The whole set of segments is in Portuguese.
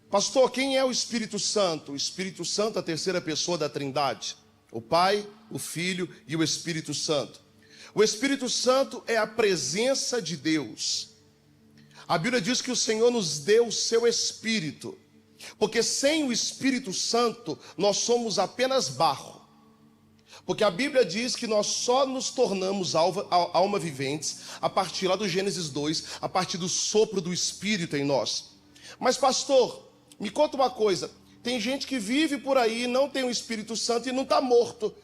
Pastor, quem é o Espírito Santo? O Espírito Santo é a terceira pessoa da Trindade. O Pai, o Filho e o Espírito Santo. O Espírito Santo é a presença de Deus. A Bíblia diz que o Senhor nos deu o seu Espírito. Porque sem o Espírito Santo, nós somos apenas barro. Porque a Bíblia diz que nós só nos tornamos alma viventes a partir lá do Gênesis 2, a partir do sopro do Espírito em nós. Mas pastor, me conta uma coisa, tem gente que vive por aí, não tem o Espírito Santo e não está morto.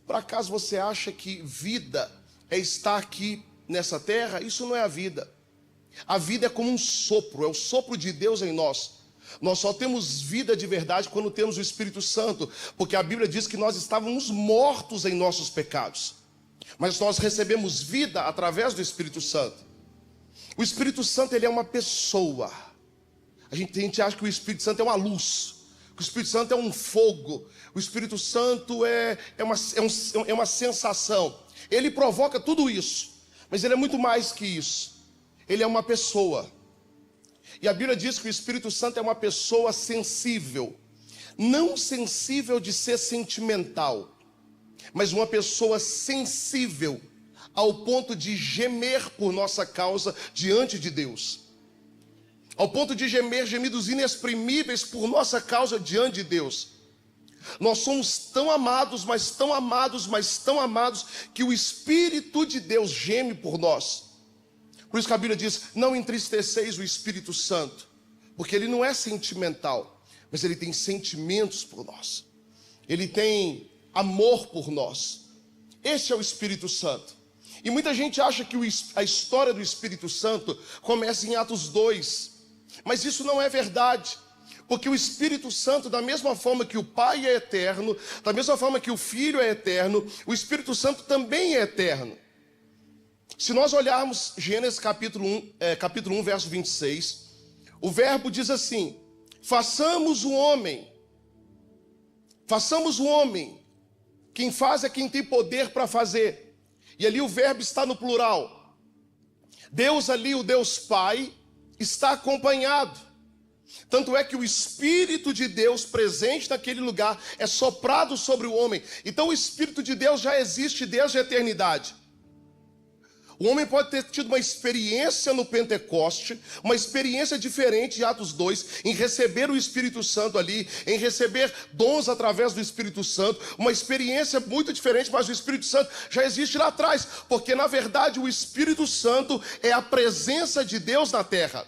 Por acaso você acha que vida é estar aqui nessa terra? Isso não é a vida. A vida é como um sopro, é o sopro de Deus em nós. Nós só temos vida de verdade quando temos o Espírito Santo, porque a Bíblia diz que nós estávamos mortos em nossos pecados. Mas nós recebemos vida através do Espírito Santo. O Espírito Santo, ele é uma pessoa. A gente acha que o Espírito Santo é uma luz, que o Espírito Santo é um fogo, o Espírito Santo é uma sensação. Ele provoca tudo isso, mas ele é muito mais que isso. Ele é uma pessoa. E a Bíblia diz que o Espírito Santo é uma pessoa sensível. Não sensível de ser sentimental, mas uma pessoa sensível ao ponto de gemer por nossa causa diante de Deus. Ao ponto de gemer gemidos inexprimíveis por nossa causa diante de Deus. Nós somos tão amados, mas tão amados, mas tão amados, que o Espírito de Deus geme por nós. Por isso que a Bíblia diz, não entristeceis o Espírito Santo, porque ele não é sentimental, mas ele tem sentimentos por nós. Ele tem amor por nós. Esse é o Espírito Santo. E muita gente acha que a história do Espírito Santo começa em Atos 2, mas isso não é verdade. Porque o Espírito Santo, da mesma forma que o Pai é eterno, da mesma forma que o Filho é eterno, o Espírito Santo também é eterno. Se nós olharmos Gênesis capítulo 1, verso 26, o verbo diz assim, façamos o homem, quem faz é quem tem poder para fazer. E ali o verbo está no plural. Deus ali, o Deus Pai, está acompanhado. Tanto é que o Espírito de Deus presente naquele lugar é soprado sobre o homem. Então o Espírito de Deus já existe desde a eternidade. O homem pode ter tido uma experiência no Pentecoste, uma experiência diferente de Atos 2, em receber o Espírito Santo ali, em receber dons através do Espírito Santo, uma experiência muito diferente, mas o Espírito Santo já existe lá atrás, porque na verdade o Espírito Santo é a presença de Deus na terra.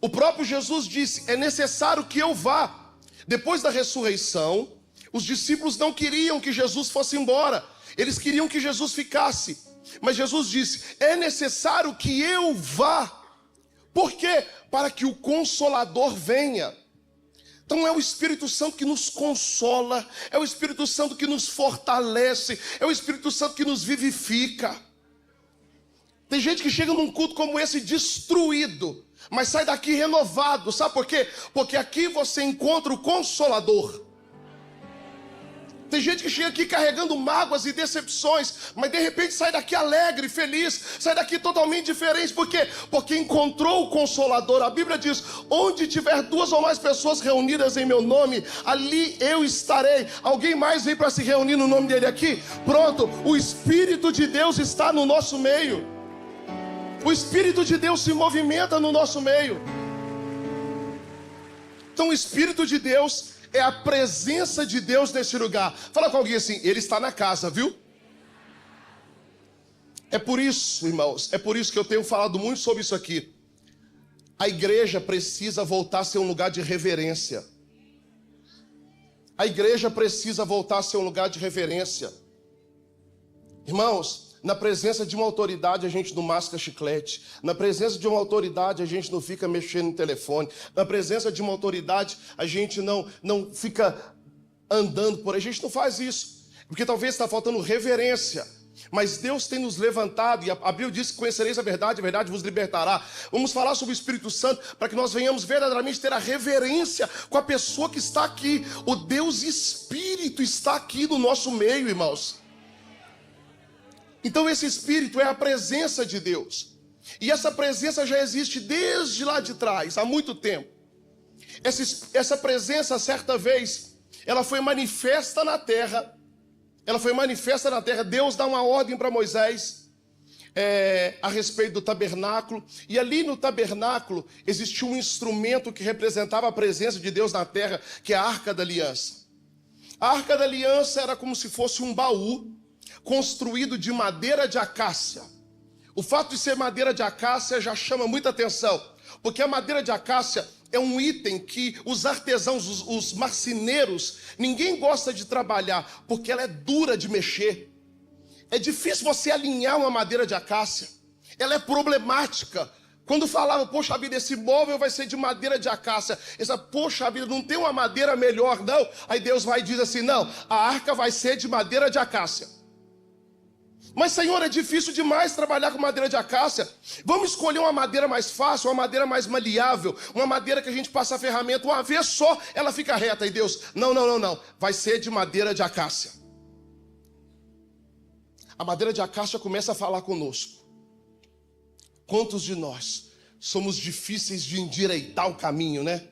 O próprio Jesus disse, é necessário que eu vá. Depois da ressurreição, os discípulos não queriam que Jesus fosse embora, eles queriam que Jesus ficasse. Mas Jesus disse, é necessário que eu vá. Por quê? Para que o Consolador venha. Então é o Espírito Santo que nos consola, é o Espírito Santo que nos fortalece, é o Espírito Santo que nos vivifica. Tem gente que chega num culto como esse destruído, mas sai daqui renovado. Sabe por quê? Porque aqui você encontra o Consolador. Tem gente que chega aqui carregando mágoas e decepções, mas de repente sai daqui alegre, feliz, sai daqui totalmente diferente. Por quê? Porque encontrou o Consolador. A Bíblia diz, onde tiver 2 ou mais pessoas reunidas em meu nome, ali eu estarei. Alguém mais vem para se reunir no nome dele aqui? Pronto, o Espírito de Deus está no nosso meio. O Espírito de Deus se movimenta no nosso meio. Então o Espírito de Deus é a presença de Deus nesse lugar. Fala com alguém assim, ele está na casa, viu? É por isso, irmãos, é por isso que eu tenho falado muito sobre isso aqui. A igreja precisa voltar a ser um lugar de reverência. A igreja precisa voltar a ser um lugar de reverência. Irmãos, na presença de uma autoridade a gente não masca chiclete. Na presença de uma autoridade a gente não fica mexendo no telefone. Na presença de uma autoridade a gente não fica andando por aí. A gente não faz isso, porque talvez está faltando reverência. Mas Deus tem nos levantado, e a Bíblia diz que conhecereis a verdade vos libertará. Vamos falar sobre o Espírito Santo, para que nós venhamos verdadeiramente ter a reverência com a pessoa que está aqui. O Deus Espírito está aqui no nosso meio, irmãos. Então esse Espírito é a presença de Deus. E essa presença já existe desde lá de trás, há muito tempo. Essa presença, certa vez, ela foi manifesta na terra. Deus dá uma ordem para Moisés a respeito do tabernáculo. E ali no tabernáculo existia um instrumento que representava a presença de Deus na terra, que é a Arca da Aliança. A Arca da Aliança era como se fosse um baú construído de madeira de acácia. O fato de ser madeira de acácia já chama muita atenção, porque a madeira de acácia é um item que os artesãos, os marceneiros, ninguém gosta de trabalhar, porque ela é dura de mexer. É difícil você alinhar uma madeira de acácia. Ela é problemática. Quando falava, poxa vida, esse móvel vai ser de madeira de acácia. Poxa vida, não tem uma madeira melhor, não. Aí Deus vai e diz assim, não, a arca vai ser de madeira de acácia. Mas, Senhor, é difícil demais trabalhar com madeira de acácia. Vamos escolher uma madeira mais fácil, uma madeira mais maleável, uma madeira que a gente passa a ferramenta, uma vez só, ela fica reta. E Deus, não. Vai ser de madeira de acácia. A madeira de acácia começa a falar conosco. Quantos de nós somos difíceis de endireitar o caminho, né?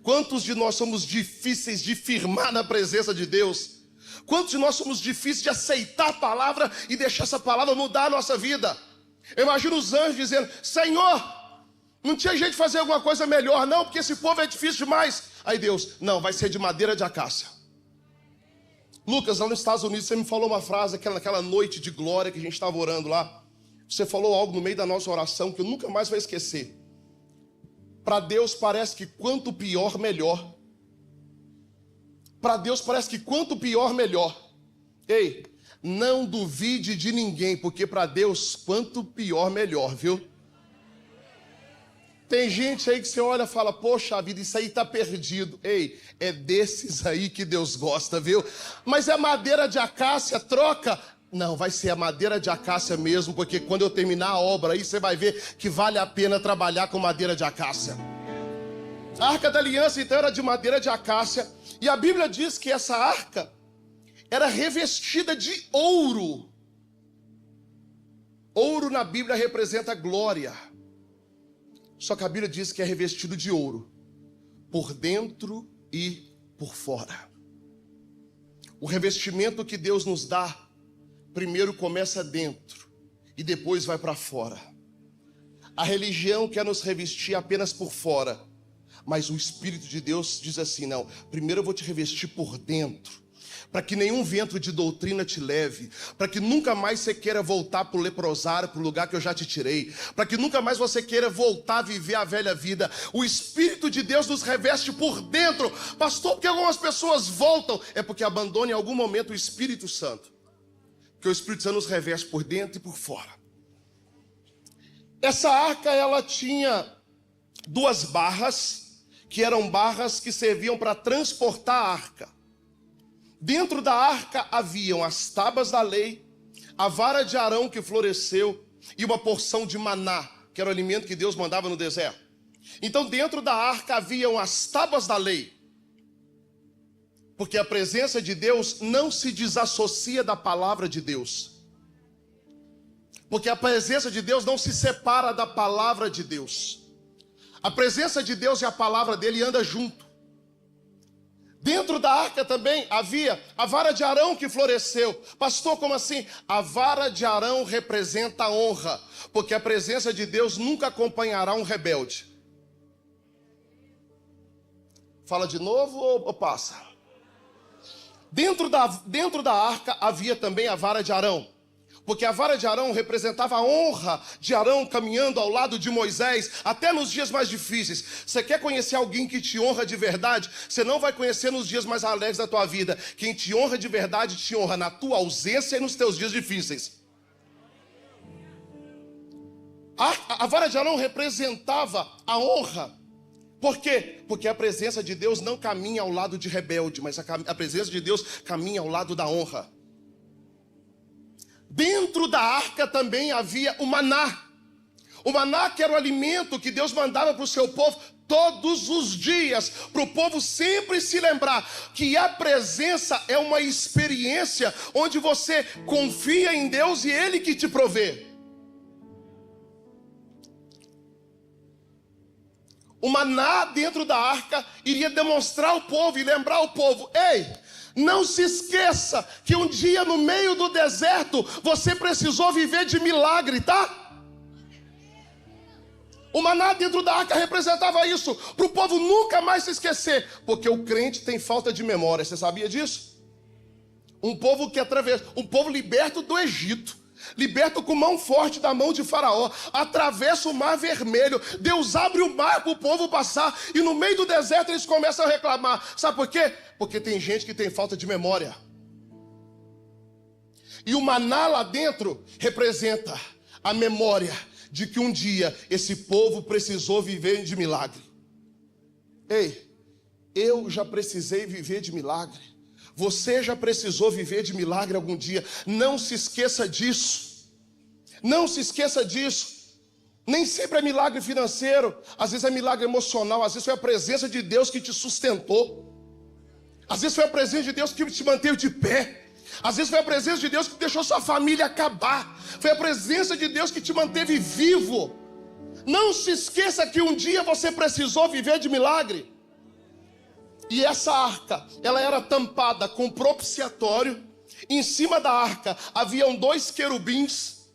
Quantos de nós somos difíceis de firmar na presença de Deus? Quantos de nós somos difíceis de aceitar a palavra e deixar essa palavra mudar a nossa vida? Eu imagino os anjos dizendo, Senhor, não tinha jeito de fazer alguma coisa melhor, não, porque esse povo é difícil demais. Aí Deus, não, vai ser de madeira de acácia. Lucas, lá nos Estados Unidos, você me falou uma frase, naquela noite de glória que a gente estava orando lá. Você falou algo no meio da nossa oração que eu nunca mais vou esquecer. Para Deus parece que quanto pior, melhor. Para Deus parece que quanto pior, melhor. Ei, não duvide de ninguém, porque para Deus quanto pior, melhor, viu? Tem gente aí que você olha e fala, poxa vida, isso aí está perdido. Ei, é desses aí que Deus gosta, viu? Mas é madeira de acácia, troca. Não, vai ser a madeira de acácia mesmo, porque quando eu terminar a obra aí, você vai ver que vale a pena trabalhar com madeira de acácia. A Arca da Aliança, então, era de madeira de acácia. E a Bíblia diz que essa arca era revestida de ouro. Ouro na Bíblia representa glória. Só que a Bíblia diz que é revestido de ouro, por dentro e por fora. O revestimento que Deus nos dá, primeiro começa dentro e depois vai para fora. A religião quer nos revestir apenas por fora, mas o Espírito de Deus diz assim, não, primeiro eu vou te revestir por dentro, para que nenhum vento de doutrina te leve, para que nunca mais você queira voltar para o leprosário, para o lugar que eu já te tirei, para que nunca mais você queira voltar a viver a velha vida. O Espírito de Deus nos reveste por dentro. Pastor, porque algumas pessoas voltam? É porque abandonam em algum momento o Espírito Santo, porque o Espírito Santo nos reveste por dentro e por fora. Essa arca, ela tinha duas barras, que eram barras que serviam para transportar a arca. Dentro da arca haviam as tábuas da lei, a vara de Arão que floresceu e uma porção de maná, que era o alimento que Deus mandava no deserto. Então dentro da arca haviam as tábuas da lei, porque a presença de Deus não se desassocia da palavra de Deus. Porque a presença de Deus não se separa da palavra de Deus. A presença de Deus e a palavra dele andam junto. Dentro da arca também havia a vara de Arão que floresceu. Pastor, como assim? A vara de Arão representa a honra, porque a presença de Deus nunca acompanhará um rebelde. Fala de novo ou passa? Dentro da arca havia também a vara de Arão, porque a vara de Arão representava a honra de Arão caminhando ao lado de Moisés, até nos dias mais difíceis. Você quer conhecer alguém que te honra de verdade? Você não vai conhecer nos dias mais alegres da tua vida. Quem te honra de verdade, te honra na tua ausência e nos teus dias difíceis. A vara de Arão representava a honra. Por quê? Porque a presença de Deus não caminha ao lado de rebelde, mas a presença de Deus caminha ao lado da honra. Dentro da arca também havia o maná. O maná, que era o alimento que Deus mandava para o seu povo todos os dias, para o povo sempre se lembrar que a presença é uma experiência onde você confia em Deus e Ele que te provê. O maná dentro da arca iria demonstrar ao povo e lembrar ao povo: ei, não se esqueça que um dia no meio do deserto você precisou viver de milagre, tá? O maná dentro da arca representava isso, para o povo nunca mais se esquecer, porque o crente tem falta de memória. Você sabia disso? Um povo que atravessa, um povo liberto do Egito, liberto com mão forte da mão de Faraó, atravessa o mar vermelho, Deus abre o mar para o povo passar, e no meio do deserto eles começam a reclamar. Sabe por quê? Porque tem gente que tem falta de memória. E o maná lá dentro representa a memória de que um dia esse povo precisou viver de milagre. Ei, eu já precisei viver de milagre. Você já precisou viver de milagre algum dia. Não se esqueça disso. Não se esqueça disso. Nem sempre é milagre financeiro. Às vezes é milagre emocional. Às vezes foi a presença de Deus que te sustentou. Às vezes foi a presença de Deus que te manteve de pé. Às vezes foi a presença de Deus que deixou sua família acabar. Foi a presença de Deus que te manteve vivo. Não se esqueça que um dia você precisou viver de milagre. E essa arca, ela era tampada com propiciatório. Em cima da arca haviam 2 querubins.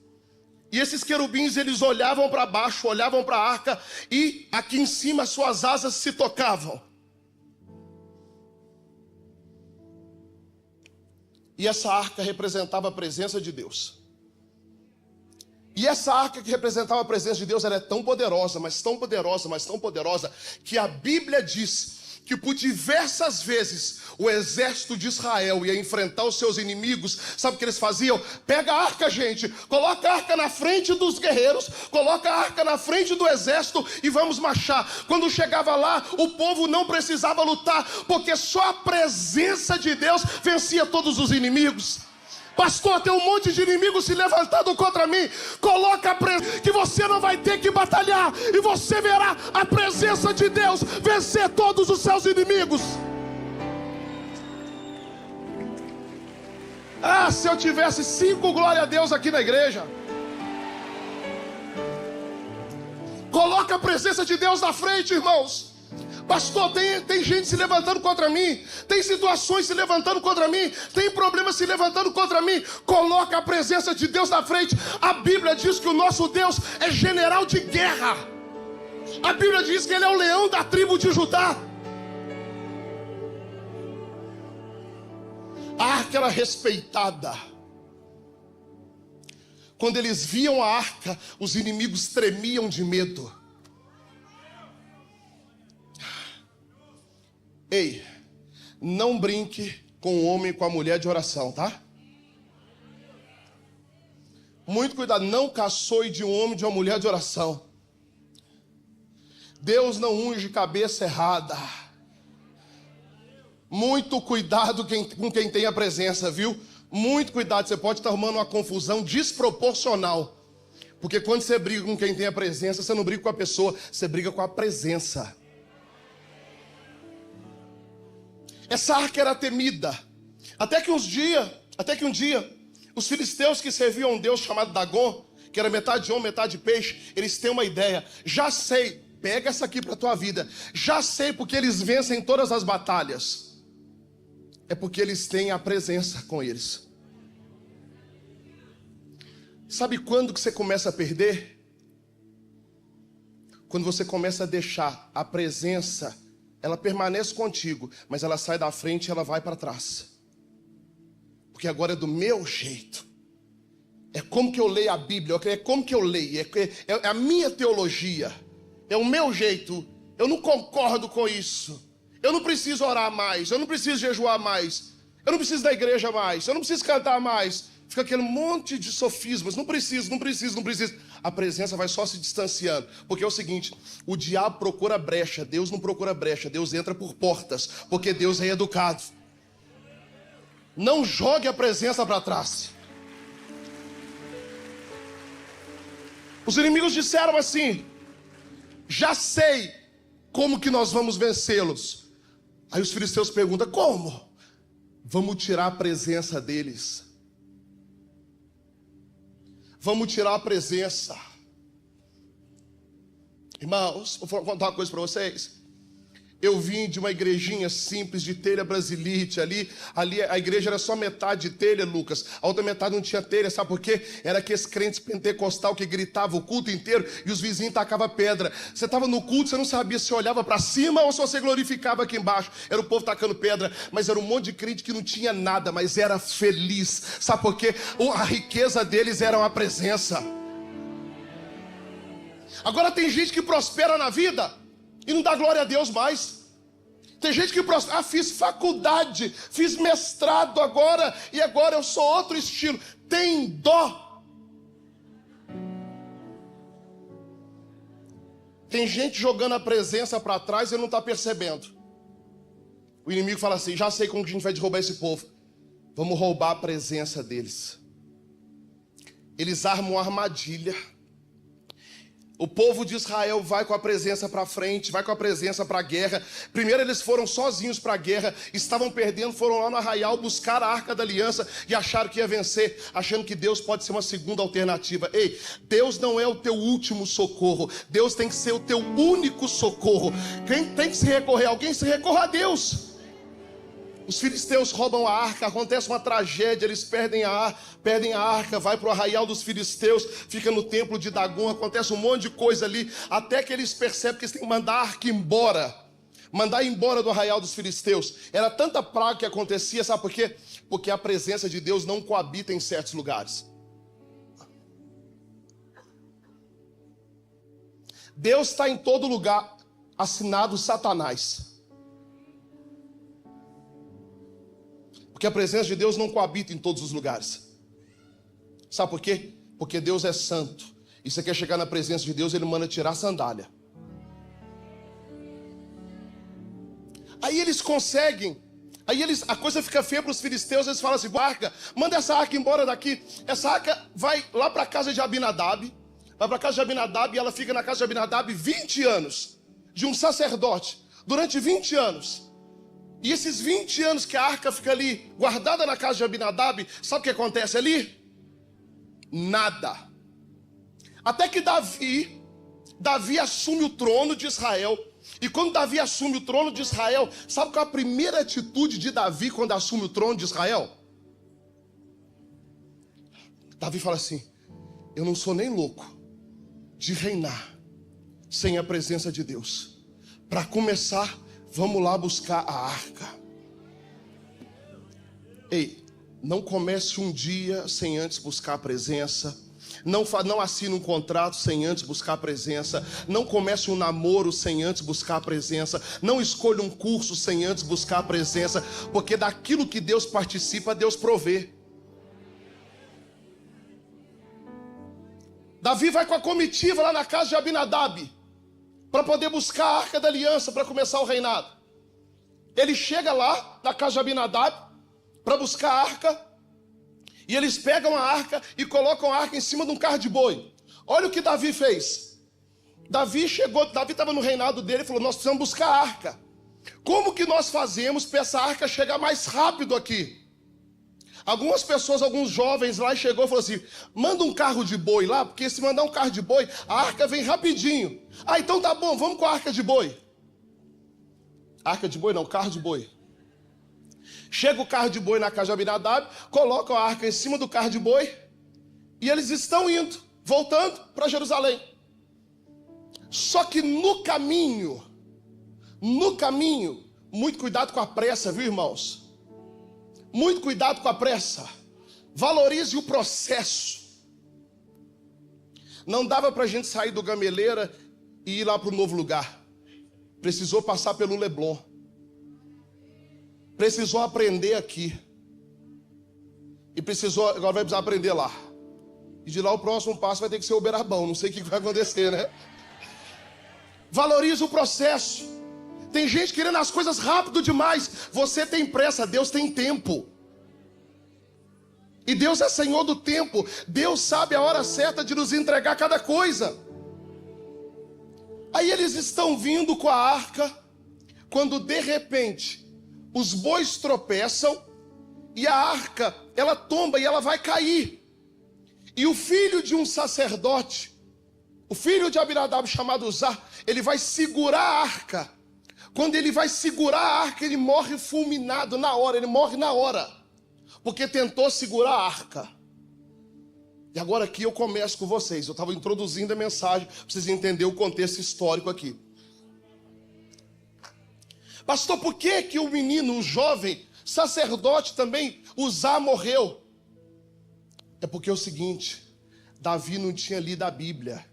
E esses querubins, eles olhavam para baixo, olhavam para a arca. E aqui em cima suas asas se tocavam. E essa arca representava a presença de Deus. E essa arca que representava a presença de Deus, ela é tão poderosa, mas tão poderosa, mas tão poderosa, que a Bíblia diz que por diversas vezes o exército de Israel ia enfrentar os seus inimigos. Sabe o que eles faziam? Pega a arca, gente, coloca a arca na frente dos guerreiros, coloca a arca na frente do exército e vamos marchar. Quando chegava lá, o povo não precisava lutar, porque só a presença de Deus vencia todos os inimigos. Pastor, tem um monte de inimigos se levantando contra mim. Coloca a presença, que você não vai ter que batalhar, e você verá a presença de Deus vencer todos os seus inimigos. Ah, se eu tivesse 5 glória a Deus aqui na igreja. Coloca a presença de Deus na frente, irmãos. Pastor, tem gente se levantando contra mim, tem situações se levantando contra mim, tem problemas se levantando contra mim. Coloca a presença de Deus na frente. A Bíblia diz que o nosso Deus é general de guerra. A Bíblia diz que Ele é o leão da tribo de Judá. A arca era respeitada. Quando eles viam a arca, os inimigos tremiam de medo. Ei, não brinque com o homem e com a mulher de oração, tá? Muito cuidado, não caçoe de um homem e de uma mulher de oração. Deus não unge cabeça errada. Muito cuidado com quem tem a presença, viu? Muito cuidado, você pode estar arrumando uma confusão desproporcional. Porque quando você briga com quem tem a presença, você não briga com a pessoa, você briga com a presença. Essa arca era temida. Até que um dia, os filisteus que serviam a um deus chamado Dagon, que era metade homem, metade peixe, eles têm uma ideia. Já sei, pega essa aqui para a tua vida. Já sei porque eles vencem todas as batalhas. É porque eles têm a presença com eles. Sabe quando que você começa a perder? Quando você começa a deixar a presença. Ela permanece contigo, mas ela sai da frente e ela vai para trás. Porque agora é do meu jeito. É como que eu leio a Bíblia, é como que eu leio, é a minha teologia. É o meu jeito. Eu não concordo com isso. Eu não preciso orar mais, eu não preciso jejuar mais. Eu não preciso da igreja mais, eu não preciso cantar mais. Fica aquele monte de sofismas, não preciso. A presença vai só se distanciando. Porque é o seguinte, o diabo procura brecha, Deus não procura brecha, Deus entra por portas, porque Deus é educado. Não jogue a presença para trás. Os inimigos disseram assim: já sei como que nós vamos vencê-los. Aí os filisteus perguntam: como? Vamos tirar a presença deles. Vamos tirar a presença. Irmãos, vou contar uma coisa para vocês. Eu vim de uma igrejinha simples de telha brasilite. Ali a igreja era só metade de telha, Lucas. A outra metade não tinha telha, sabe por quê? Era aqueles crentes pentecostal que gritavam o culto inteiro e os vizinhos tacavam pedra. Você estava no culto, você não sabia se olhava para cima ou se você glorificava aqui embaixo. Era o povo tacando pedra, mas era um monte de crente que não tinha nada, mas era feliz. Sabe por quê? A riqueza deles era a presença. Agora tem gente que prospera na vida e não dá glória a Deus mais. Tem gente que prospera. Fiz faculdade, fiz mestrado agora, e agora eu sou outro estilo. Tem dó. Tem gente jogando a presença para trás e não está percebendo. O inimigo fala assim: já sei como que a gente vai derrubar esse povo. Vamos roubar a presença deles. Eles armam uma armadilha. O povo de Israel vai com a presença para frente, vai com a presença para a guerra. Primeiro eles foram sozinhos para a guerra, estavam perdendo, foram lá no arraial buscar a Arca da Aliança e acharam que ia vencer, achando que Deus pode ser uma segunda alternativa. Ei, Deus não é o teu último socorro, Deus tem que ser o teu único socorro. Quem tem que se recorrer a alguém, se recorra a Deus. Os filisteus roubam a arca, acontece uma tragédia, eles perdem a arca, vai para o arraial dos filisteus, fica no templo de Dagon, acontece um monte de coisa ali, até que eles percebem que eles têm que mandar a arca embora, mandar embora do arraial dos filisteus. Era tanta praga que acontecia, sabe por quê? Porque a presença de Deus não coabita em certos lugares. Deus está em todo lugar, assinado Satanás. Porque a presença de Deus não coabita em todos os lugares. Sabe por quê? Porque Deus é santo. E você quer chegar na presença de Deus, Ele manda tirar a sandália. Aí eles conseguem. A coisa fica feia para os filisteus. Eles falam assim: arca, manda essa arca embora daqui. Essa arca vai lá para a casa de Abinadab. Vai para a casa de Abinadab e ela fica na casa de Abinadab 20 anos. De um sacerdote. Durante 20 anos. E esses 20 anos que a arca fica ali, guardada na casa de Abinadab, sabe o que acontece ali? Nada. Até que Davi assume o trono de Israel. E quando Davi assume o trono de Israel, sabe qual é a primeira atitude de Davi quando assume o trono de Israel? Davi fala assim: eu não sou nem louco de reinar sem a presença de Deus. Para começar, vamos lá buscar a arca. Ei, não comece um dia sem antes buscar a presença. Não assine um contrato sem antes buscar a presença. Não comece um namoro sem antes buscar a presença. Não escolha um curso sem antes buscar a presença. Porque daquilo que Deus participa, Deus provê. Davi vai com a comitiva lá na casa de Abinadab para poder buscar a Arca da Aliança para começar o reinado. Ele chega lá na casa de Abinadab para buscar a arca. E eles pegam a arca e colocam a arca em cima de um carro de boi. Olha o que Davi fez. Davi estava no reinado dele e falou: nós precisamos buscar a arca. Como que nós fazemos para essa arca chegar mais rápido aqui? Algumas pessoas, alguns jovens lá, chegou e falou assim: manda um carro de boi lá, porque se mandar um carro de boi, a arca vem rapidinho. Ah, então tá bom, vamos com a arca de boi. Arca de boi não, carro de boi. Chega o carro de boi na casa de Abinadab, colocam a arca em cima do carro de boi, e eles estão indo, voltando para Jerusalém. Só que no caminho, muito cuidado com a pressa, viu, irmãos? Muito cuidado com a pressa. Valorize o processo. Não dava para a gente sair do Gameleira e ir lá para o novo lugar. Precisou passar pelo Leblon. Precisou aprender aqui. E agora vai precisar aprender lá. E de lá o próximo passo vai ter que ser Uberabão. Não sei o que vai acontecer, né? Valorize o processo. Tem gente querendo as coisas rápido demais. Você tem pressa, Deus tem tempo. E Deus é Senhor do tempo. Deus sabe a hora certa de nos entregar cada coisa. Aí eles estão vindo com a arca, quando de repente os bois tropeçam e a arca, ela tomba e ela vai cair. E o filho de um sacerdote O filho de Abinadab, chamado Uzá, ele vai segurar a arca. Quando ele vai segurar a arca, ele morre fulminado na hora, ele morre na hora, porque tentou segurar a arca. E agora aqui eu começo com vocês. Eu estava introduzindo a mensagem para vocês entenderem o contexto histórico aqui. Pastor, por que o menino, o jovem, sacerdote também, Uzá, morreu? É porque é o seguinte, Davi não tinha lido a Bíblia.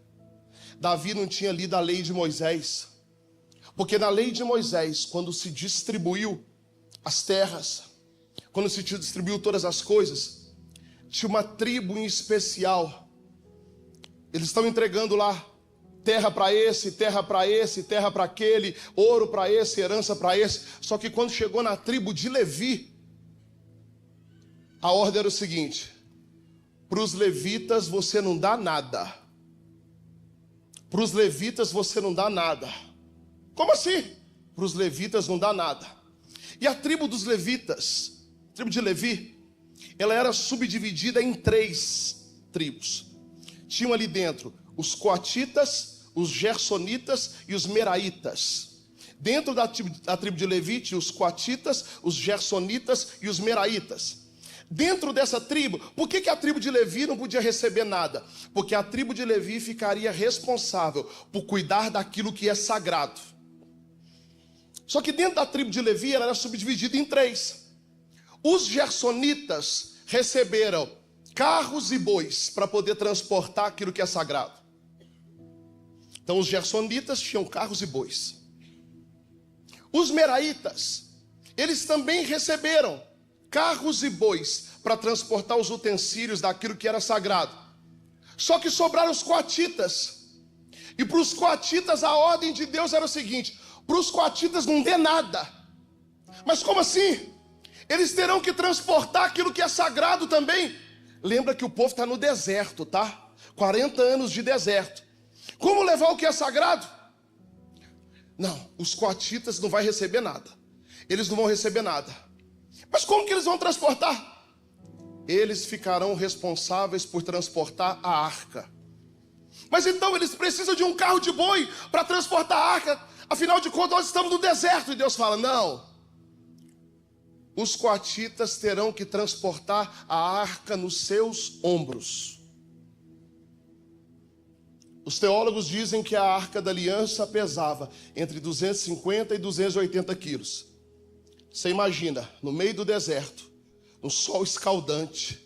Davi não tinha lido a lei de Moisés. Porque na lei de Moisés, quando se distribuiu as terras, quando se distribuiu todas as coisas, tinha uma tribo em especial. Eles estão entregando lá terra para esse, terra para esse, terra para aquele, ouro para esse, herança para esse. Só que quando chegou na tribo de Levi, a ordem era o seguinte: para os levitas você não dá nada. Para os levitas você não dá nada. Como assim? Para os levitas não dá nada. E a tribo dos levitas, a tribo de Levi, ela era subdividida em 3 tribos. Tinham ali dentro os coatitas, os gersonitas e os meraitas. Dentro da tribo de Levi tinha os coatitas, os gersonitas e os meraitas. Dentro dessa tribo, por que a tribo de Levi não podia receber nada? Porque a tribo de Levi ficaria responsável por cuidar daquilo que é sagrado. Só que dentro da tribo de Levi, ela era subdividida em 3. Os gersonitas receberam carros e bois para poder transportar aquilo que é sagrado. Então os gersonitas tinham carros e bois. Os meraitas, eles também receberam carros e bois para transportar os utensílios daquilo que era sagrado. Só que sobraram os coatitas. E para os coatitas a ordem de Deus era o seguinte: para os coatitas não dê nada. Mas como assim? Eles terão que transportar aquilo que é sagrado também. Lembra que o povo está no deserto, tá? 40 anos de deserto. Como levar o que é sagrado? Não, os coatitas não vão receber nada. Eles não vão receber nada. Mas como que eles vão transportar? Eles ficarão responsáveis por transportar a arca. Mas então eles precisam de um carro de boi para transportar a arca. Afinal de contas, nós estamos no deserto. E Deus fala: não. Os coatitas terão que transportar a arca nos seus ombros. Os teólogos dizem que a arca da aliança pesava entre 250 e 280 quilos. Você imagina, no meio do deserto, um sol escaldante,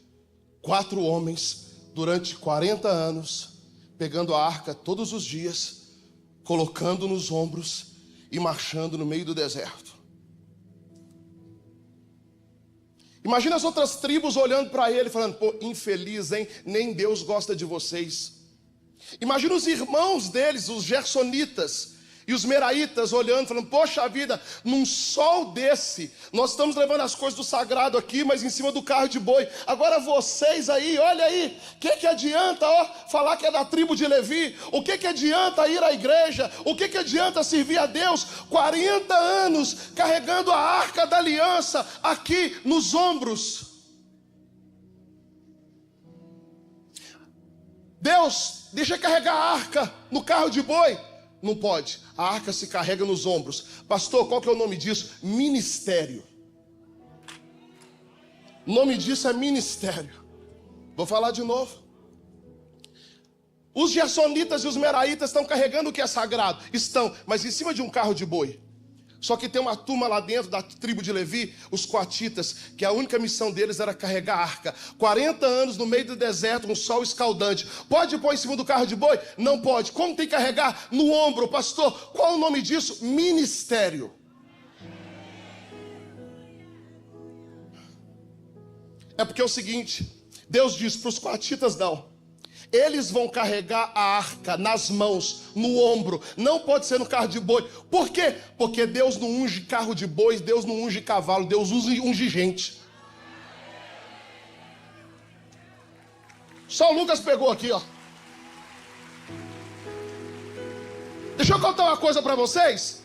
4 homens, durante 40 anos, pegando a arca todos os dias, colocando nos ombros e marchando no meio do deserto. Imagina as outras tribos olhando para ele, falando: pô, infeliz, hein? Nem Deus gosta de vocês. Imagina os irmãos deles, os gersonitas e os meraitas olhando, falando: poxa vida, num sol desse, nós estamos levando as coisas do sagrado aqui, mas em cima do carro de boi. Agora vocês aí, olha aí, o que adianta falar que é da tribo de Levi? O que adianta ir à igreja? O que adianta servir a Deus? 40 anos carregando a arca da aliança aqui nos ombros. Deus, deixa carregar a arca no carro de boi. Não pode, a arca se carrega nos ombros. Pastor, qual que é o nome disso? Ministério. O nome disso é ministério. Vou falar de novo. Os gersonitas e os meraitas estão carregando o que é sagrado. Estão, mas em cima de um carro de boi. Só que tem uma turma lá dentro da tribo de Levi, os coatitas, que a única missão deles era carregar a arca. 40 anos no meio do deserto, um sol escaldante. Pode pôr em cima do carro de boi? Não pode. Como tem que carregar? No ombro, pastor. Qual o nome disso? Ministério. É porque é o seguinte, Deus diz para os coatitas: não. Eles vão carregar a arca nas mãos, no ombro. Não pode ser no carro de boi. Por quê? Porque Deus não unge carro de boi, Deus não unge cavalo, Deus unge gente. Só o Lucas pegou aqui, ó. Deixa eu contar uma coisa para vocês.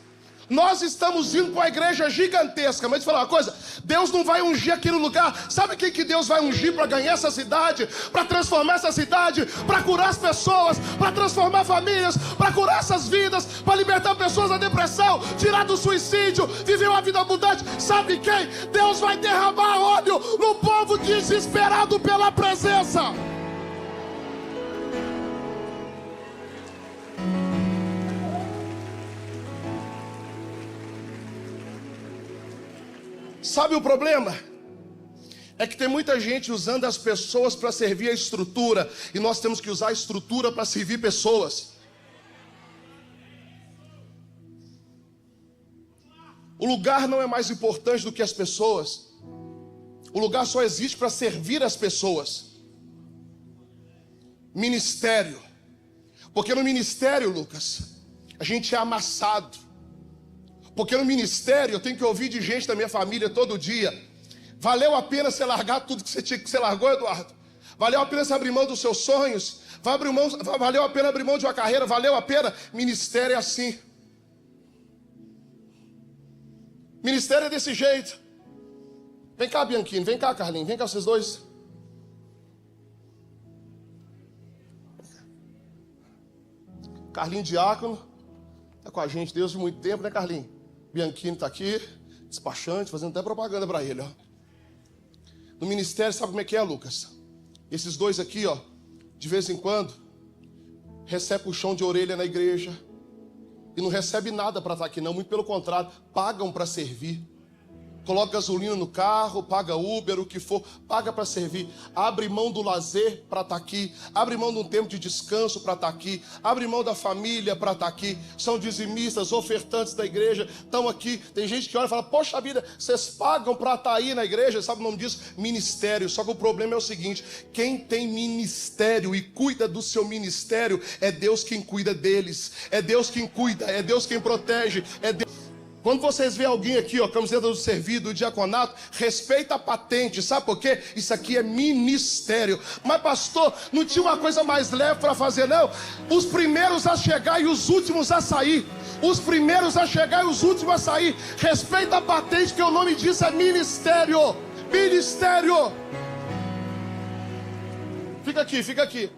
Nós estamos indo para uma igreja gigantesca, mas deixa eu falar uma coisa, Deus não vai ungir aquele lugar. Sabe quem que Deus vai ungir para ganhar essa cidade, para transformar essa cidade, para curar as pessoas, para transformar famílias, para curar essas vidas, para libertar pessoas da depressão, tirar do suicídio, viver uma vida abundante? Sabe quem? Deus vai derramar óleo no povo desesperado pela presença. Sabe o problema? É que tem muita gente usando as pessoas para servir a estrutura, e nós temos que usar a estrutura para servir pessoas. O lugar não é mais importante do que as pessoas. O lugar só existe para servir as pessoas. Ministério. Porque no ministério, Lucas, a gente é amassado. Porque no ministério eu tenho que ouvir de gente da minha família todo dia: valeu a pena você largar tudo que você tinha, que você largou, Eduardo? Valeu a pena você abrir mão dos seus sonhos? Valeu a pena abrir mão de uma carreira? Valeu a pena? Ministério é assim. Ministério é desse jeito. Vem cá, Bianchini, vem cá, Carlinhos, vem cá vocês dois. Carlinhos diácono, está com a gente desde muito tempo, né, Carlinhos? Bianchini está aqui, despachante, fazendo até propaganda para ele, ó. No ministério, sabe como é que é, Lucas? Esses dois aqui, ó, de vez em quando, recebem puxão de orelha na igreja e não recebe nada para estar aqui, não. Muito pelo contrário, pagam para servir. Coloca gasolina no carro, paga Uber, o que for, paga para servir. Abre mão do lazer para estar aqui, abre mão de um tempo de descanso para estar aqui, abre mão da família para estar aqui. São dizimistas, ofertantes da igreja, estão aqui. Tem gente que olha e fala: poxa vida, vocês pagam para estar aí na igreja? Sabe o nome disso? Ministério. Só que o problema é o seguinte: quem tem ministério e cuida do seu ministério, é Deus quem cuida deles, é Deus quem cuida, é Deus quem protege, é Deus. Quando vocês veem alguém aqui, ó, camiseta do servido, do diaconato, respeita a patente. Sabe por quê? Isso aqui é ministério. Mas pastor, não tinha uma coisa mais leve para fazer, não? Os primeiros a chegar e os últimos a sair. Os primeiros a chegar e os últimos a sair. Respeita a patente, que o nome disso é ministério. Ministério. Fica aqui, fica aqui.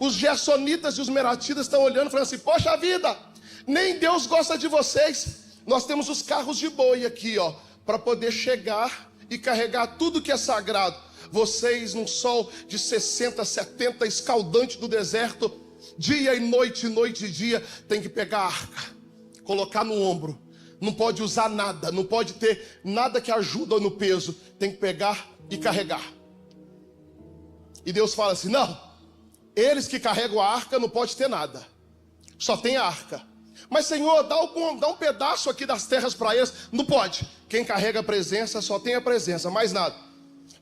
Os gersonitas e os meratitas estão olhando, falando assim: poxa vida, nem Deus gosta de vocês. Nós temos os carros de boi aqui, ó, para poder chegar e carregar tudo que é sagrado. Vocês, num sol de 60, 70, escaldante do deserto, dia e noite e dia, tem que pegar a arca, colocar no ombro. Não pode usar nada, não pode ter nada que ajuda no peso. Tem que pegar e carregar. E Deus fala assim: não, eles que carregam a arca não pode ter nada, só tem a arca. Mas Senhor, dá um pedaço aqui das terras para eles. Não pode. Quem carrega a presença só tem a presença, mais nada.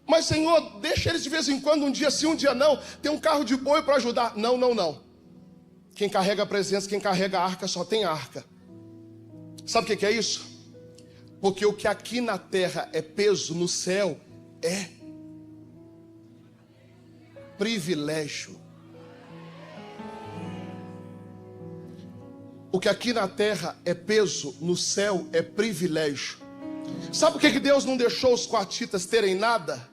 Mas Senhor, deixa eles de vez em quando, um dia sim, um dia não. Tem um carro de boi para ajudar. Não, não, não. Quem carrega a presença, quem carrega a arca, só tem a arca. Sabe o que é isso? Porque o que aqui na terra é peso, no céu é privilégio. O que aqui na terra é peso, no céu é privilégio. Sabe por que Deus não deixou os coatitas terem nada?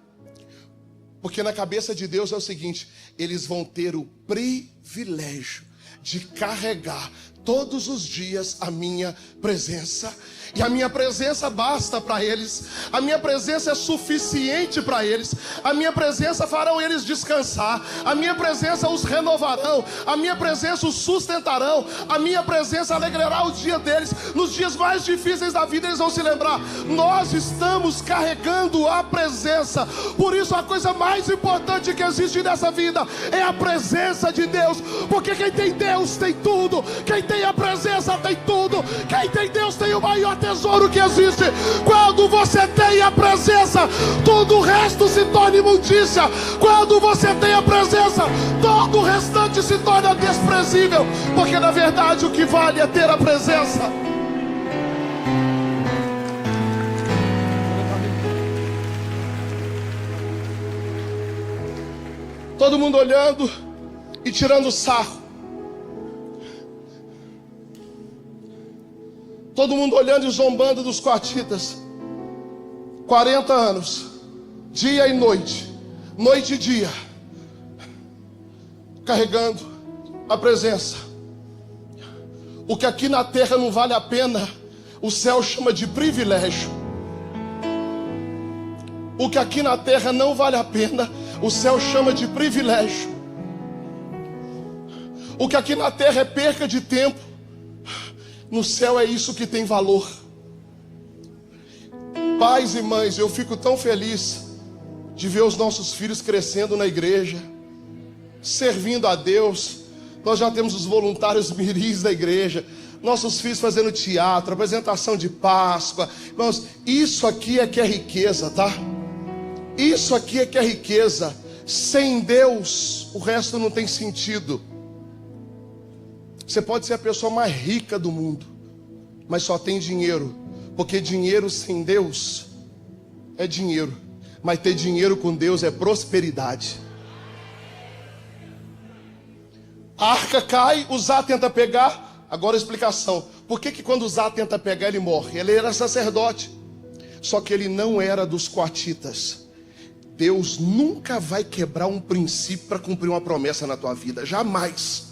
Porque na cabeça de Deus é o seguinte: eles vão ter o privilégio de carregar todos os dias a minha presença. E a minha presença basta para eles. A minha presença é suficiente para eles. A minha presença farão eles descansar. A minha presença os renovarão. A minha presença os sustentarão. A minha presença alegrará o dia deles. Nos dias mais difíceis da vida eles vão se lembrar: nós estamos carregando a presença. Por isso a coisa mais importante que existe nessa vida é a presença de Deus. Porque quem tem Deus tem tudo. Quem tem a presença tem tudo. Quem tem Deus tem o maior tesouro que existe. Quando você tem a presença, todo o resto se torna imundícia. Quando você tem a presença, todo o restante se torna desprezível. Porque na verdade o que vale é ter a presença. Todo mundo olhando e tirando sarro. Todo mundo olhando e zombando dos coatitas. 40 anos, dia e noite, noite e dia, carregando a presença. O que aqui na terra não vale a pena, o céu chama de privilégio. O que aqui na terra não vale a pena, o céu chama de privilégio. O que aqui na terra é perca de tempo, no céu é isso que tem valor. Pais e mães, eu fico tão feliz de ver os nossos filhos crescendo na igreja, servindo a Deus. Nós já temos os voluntários miris da igreja, nossos filhos fazendo teatro, apresentação de Páscoa. Irmãos, isso aqui é que é riqueza, tá? Isso aqui é que é riqueza. Sem Deus, o resto não tem sentido. Você pode ser a pessoa mais rica do mundo, mas só tem dinheiro. Porque dinheiro sem Deus é dinheiro, mas ter dinheiro com Deus é prosperidade. A arca cai, Uzá tenta pegar. Agora a explicação. Por que quando Uzá tenta pegar ele morre? Ele era sacerdote, só que ele não era dos coatitas. Deus nunca vai quebrar um princípio para cumprir uma promessa na tua vida, jamais.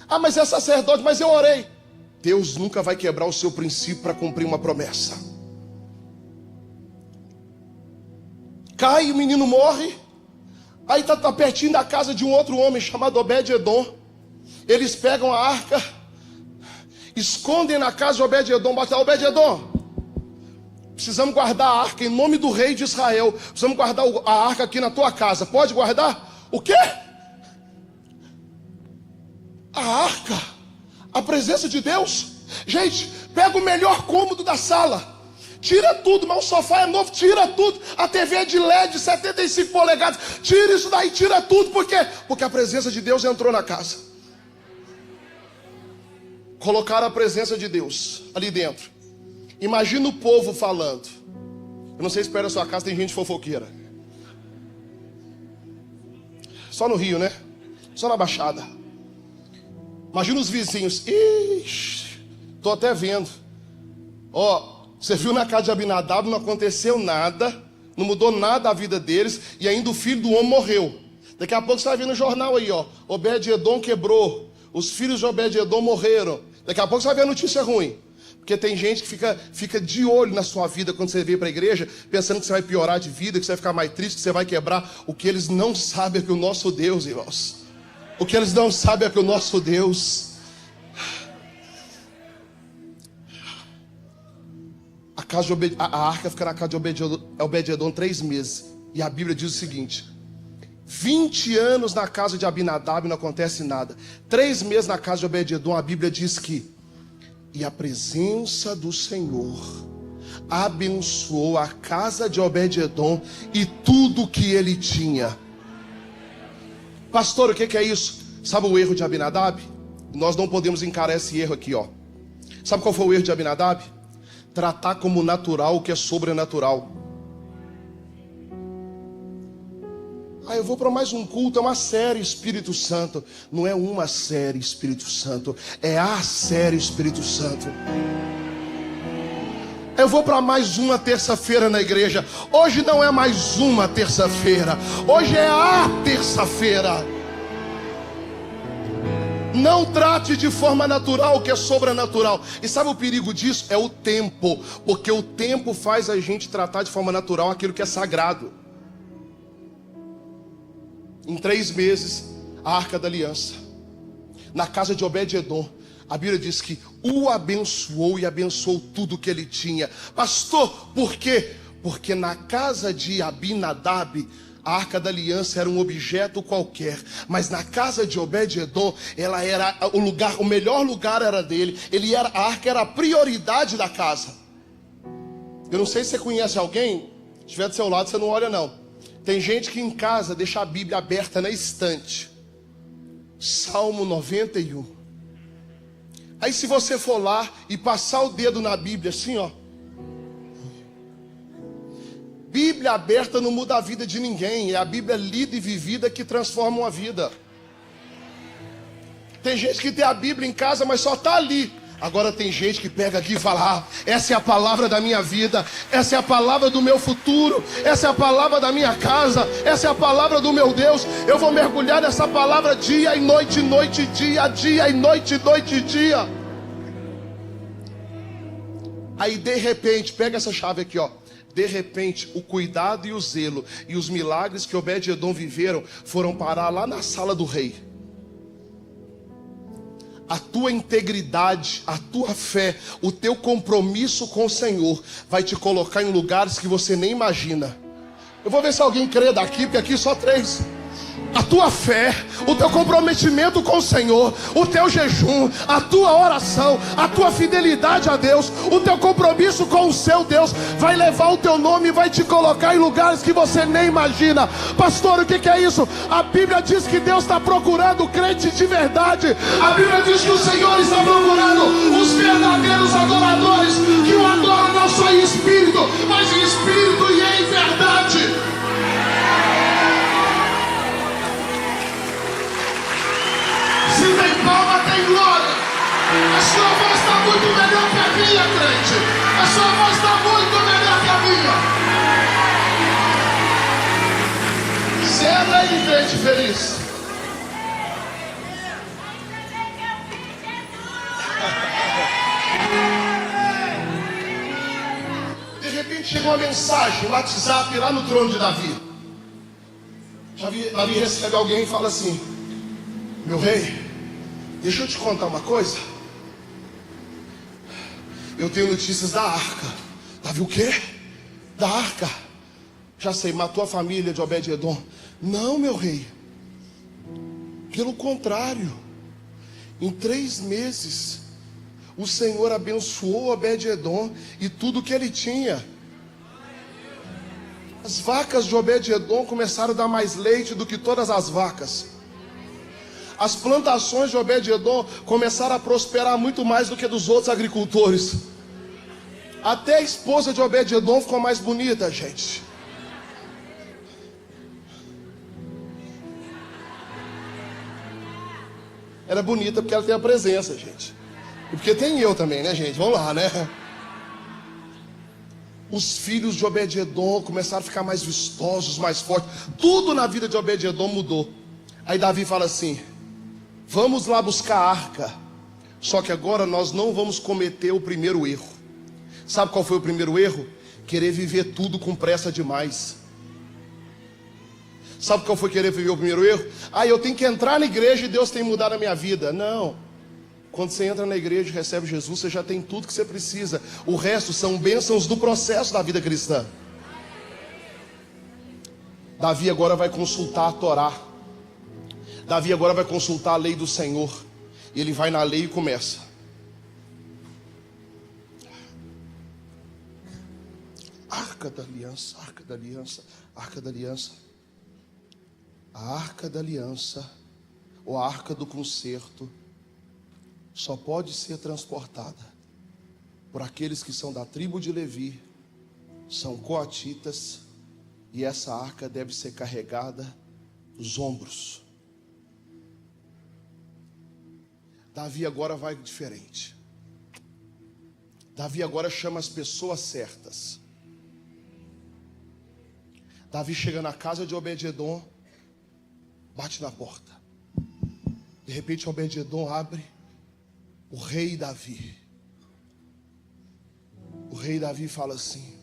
Ah, mas é sacerdote, mas eu orei. Deus nunca vai quebrar o seu princípio para cumprir uma promessa. Cai, o menino morre. Aí está pertinho da casa de um outro homem chamado Obed-edom. Eles pegam a arca, escondem na casa de Obed-edom. Batem: Obed-edom, precisamos guardar a arca em nome do rei de Israel. Precisamos guardar a arca aqui na tua casa. Pode guardar? O quê? A arca, a presença de Deus. Gente, pega o melhor cômodo da sala, tira tudo, mas o sofá é novo, tira tudo. A TV é de LED, 75 polegadas, tira isso daí, tira tudo. Por quê? Porque a presença de Deus entrou na casa. Colocaram a presença de Deus ali dentro. Imagina o povo falando. Eu não sei se perto da sua casa tem gente fofoqueira. Só no Rio, né? Só na Baixada. Imagina os vizinhos. Ixi, tô até vendo. Ó, você viu na casa de Abinadab, não aconteceu nada, não mudou nada a vida deles, e ainda o filho do homem morreu. Daqui a pouco você vai ver no jornal aí, ó, Obed-edom quebrou, os filhos de Obed-edom morreram. Daqui a pouco você vai ver a notícia ruim. Porque tem gente que fica de olho na sua vida quando você vem para a igreja, pensando que você vai piorar de vida, que você vai ficar mais triste, que você vai quebrar. O que eles não sabem é que o nosso Deus, irmãos, o que eles não sabem é que o nosso Deus... A arca fica na casa de Obed-edom 3 meses. E a Bíblia diz o seguinte: 20 anos na casa de Abinadab não acontece nada. 3 meses na casa de Obed-edom, a Bíblia diz que... E a presença do Senhor abençoou a casa de Obed-edom e tudo que ele tinha. Pastor, o que é isso? Sabe o erro de Abinadab? Nós não podemos encarar esse erro aqui, ó. Sabe qual foi o erro de Abinadab? Tratar como natural o que é sobrenatural. Ah, eu vou para mais um culto, é uma série Espírito Santo. Não é uma série Espírito Santo, é a série Espírito Santo. Eu vou para mais uma terça-feira na igreja. Hoje não é mais uma terça-feira, hoje é a terça-feira. Não trate de forma natural o que é sobrenatural. E sabe o perigo disso? É o tempo. Porque o tempo faz a gente tratar de forma natural aquilo que é sagrado. Em 3 meses, a arca da aliança, na casa de Obed-edom, a Bíblia diz que o abençoou e abençoou tudo que ele tinha. Pastor, por quê? Porque na casa de Abinadab, a arca da aliança era um objeto qualquer, mas na casa de Obed-edom, ela era o lugar, o melhor lugar era dele. A arca era a prioridade da casa. Eu não sei se você conhece alguém, se estiver do seu lado, você não olha não. Tem gente que em casa deixa a Bíblia aberta na estante. Salmo 91. Aí se você for lá e passar o dedo na Bíblia assim, ó, Bíblia aberta não muda a vida de ninguém. É a Bíblia lida e vivida que transforma uma vida. Tem gente que tem a Bíblia em casa, mas só está ali. Agora tem gente que pega aqui e fala: ah, essa é a palavra da minha vida, essa é a palavra do meu futuro, essa é a palavra da minha casa, essa é a palavra do meu Deus. Eu vou mergulhar nessa palavra dia e noite, noite e dia, dia e noite, noite e dia. Aí de repente, pega essa chave aqui, ó. De repente, o cuidado e o zelo e os milagres que Obed-Edom viveram foram parar lá na sala do rei. A tua integridade, a tua fé, o teu compromisso com o Senhor vai te colocar em lugares que você nem imagina. Eu vou ver se alguém crê daqui, porque aqui só 3. A tua fé, o teu comprometimento com o Senhor, o teu jejum, a tua oração, a tua fidelidade a Deus, o teu compromisso com o seu Deus vai levar o teu nome e vai te colocar em lugares que você nem imagina. Pastor, o que é isso? A Bíblia diz que Deus está procurando crente de verdade. A Bíblia diz que o Senhor está procurando os verdadeiros adoradores, que o adoram não só em espírito, mas em espírito e em verdade. Se tem palma, tem glória. A sua voz está muito melhor que a minha, crente. A sua voz está muito melhor que a minha. Senta aí, crente feliz. De repente chegou uma mensagem no WhatsApp lá no trono de Davi. Davi recebe alguém e fala assim: meu rei, deixa eu te contar uma coisa. Eu tenho notícias da arca. Davi, o quê? Da arca. Já sei, matou a família de Obed-Edom. Não, meu rei. Pelo contrário. Em 3 meses, o Senhor abençoou Obed-Edom e tudo que ele tinha. As vacas de Obed-Edom começaram a dar mais leite do que todas as vacas. As plantações de Obed-Edom começaram a prosperar muito mais do que dos outros agricultores. Até a esposa de Obed-Edom ficou mais bonita, gente. Era bonita porque ela tem a presença, gente. E porque tem eu também, né, gente? Vamos lá, né? Os filhos de Obed-Edom começaram a ficar mais vistosos, mais fortes. Tudo na vida de Obed-Edom mudou. Aí Davi fala assim: vamos lá buscar a arca. Só que agora nós não vamos cometer o primeiro erro. Sabe qual foi o primeiro erro? Querer viver tudo com pressa demais. Sabe qual foi querer viver o primeiro erro? Ah, eu tenho que entrar na igreja e Deus tem que mudar a minha vida. Não. Quando você entra na igreja e recebe Jesus, você já tem tudo que você precisa. O resto são bênçãos do processo da vida cristã. Davi agora vai consultar a Torá. Davi agora vai consultar a lei do Senhor. E ele vai na lei e começa: Arca da aliança, arca da aliança, arca da aliança. A arca da aliança, ou a arca do concerto, só pode ser transportada por aqueles que são da tribo de Levi, são coatitas, e essa arca deve ser carregada nos ombros. Davi agora vai diferente. Davi agora chama as pessoas certas. Davi chega na casa de Obed-Edom, bate na porta. De repente Obed-Edom abre. O rei Davi. O rei Davi fala assim: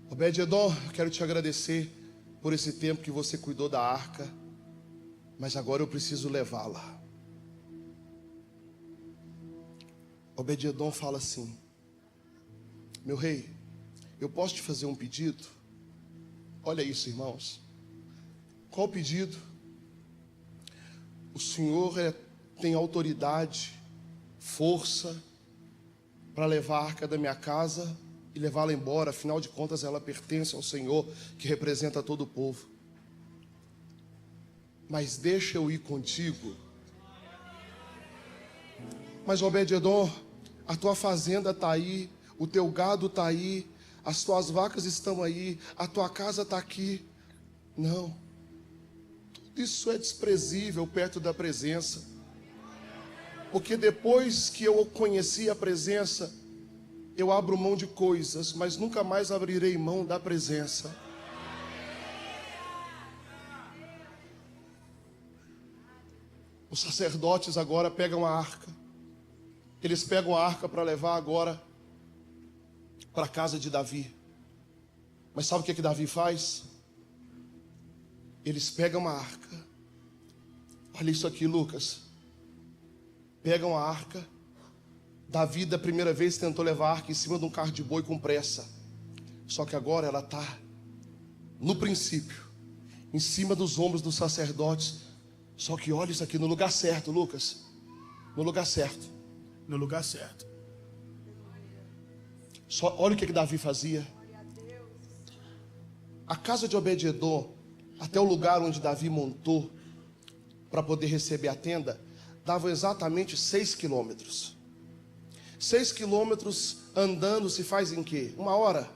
Obed-Edom, eu quero te agradecer por esse tempo que você cuidou da arca, mas agora eu preciso levá-la. Obed-Edom fala assim: meu rei, eu posso te fazer um pedido? Olha isso, irmãos. Qual o pedido? O Senhor tem autoridade, força para levar a arca da minha casa e levá-la embora. Afinal de contas, ela pertence ao Senhor, que representa todo o povo. Mas deixa eu ir contigo. Mas Obed-Edom, a tua fazenda está aí, o teu gado está aí, as tuas vacas estão aí, a tua casa está aqui. Não, tudo isso é desprezível perto da presença. Porque depois que eu conheci a presença, eu abro mão de coisas, mas nunca mais abrirei mão da presença. Os sacerdotes agora pegam a arca. Eles pegam a arca para levar agora para a casa de Davi. Mas sabe o que Davi faz? Eles pegam a arca. Olha isso aqui, Lucas. Pegam a arca. Davi, da primeira vez, tentou levar a arca em cima de um carro de boi com pressa. Só que agora ela está, no princípio, em cima dos ombros dos sacerdotes. Só que olha isso aqui, no lugar certo, Lucas. No lugar certo. No lugar certo. Só olha o que Davi fazia. A casa de Obed-edom, até o lugar onde Davi montou para poder receber a tenda, dava exatamente 6 quilômetros. 6 quilômetros andando se faz em quê? 1 hora.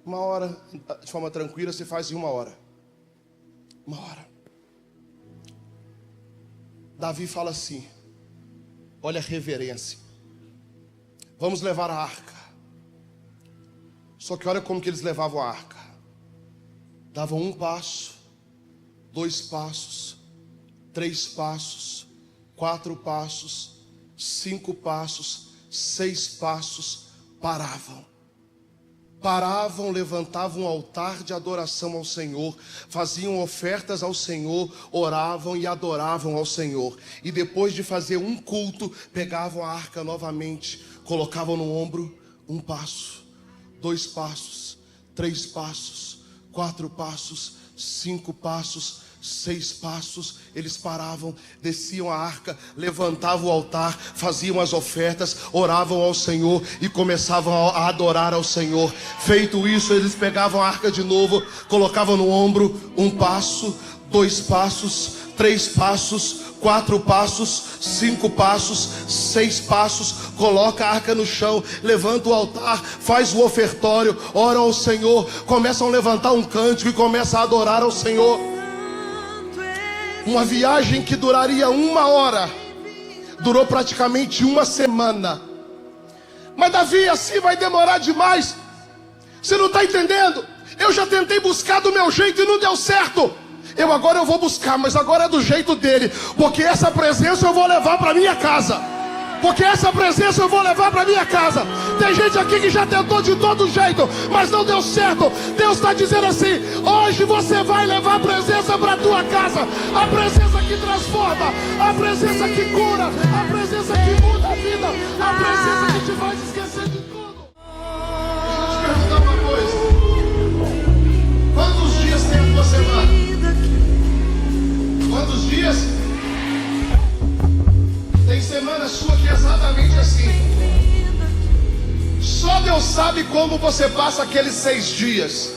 1 hora, de forma tranquila, se faz em 1 hora. 1 hora. Davi fala assim, olha a reverência. Vamos levar a arca. Só que olha como que eles levavam a arca. Davam 1 passo, 2 passos, 3 passos, 4 passos, 5 passos, 6 passos, paravam, levantavam um altar de adoração ao Senhor, faziam ofertas ao Senhor, oravam e adoravam ao Senhor. E depois de fazer um culto, pegavam a arca novamente, colocavam no ombro, 1 passo, 2 passos, 3 passos, 4 passos, 5 passos, 6 passos. Eles paravam, desciam a arca, levantavam o altar, faziam as ofertas, oravam ao Senhor e começavam a adorar ao Senhor. Feito isso, eles pegavam a arca de novo, colocavam no ombro, 1 passo, 2 passos, 3 passos, 4 passos, 5 passos, 6 passos, coloca a arca no chão, levanta o altar, faz o ofertório, ora ao Senhor, começam a levantar um cântico e começam a adorar ao Senhor. Uma viagem que duraria 1 hora, durou praticamente 1 semana. Mas Davi, assim vai demorar demais. Você não está entendendo? Eu já tentei buscar do meu jeito e não deu certo. Agora eu vou buscar, mas agora é do jeito dele. Porque essa presença eu vou levar para minha casa. Porque essa presença eu vou levar para minha casa. Tem gente aqui que já tentou de todo jeito, mas não deu certo. Deus está dizendo assim: hoje você vai levar a presença para a tua casa. A presença que transforma, a presença que cura, a presença que muda a vida, a presença que te faz esquecer de tudo. Deixa eu te perguntar uma coisa. Quantos dias tem a tua semana? Quantos dias? Tem semana sua que é exatamente assim. Só Deus sabe como você passa aqueles 6 dias.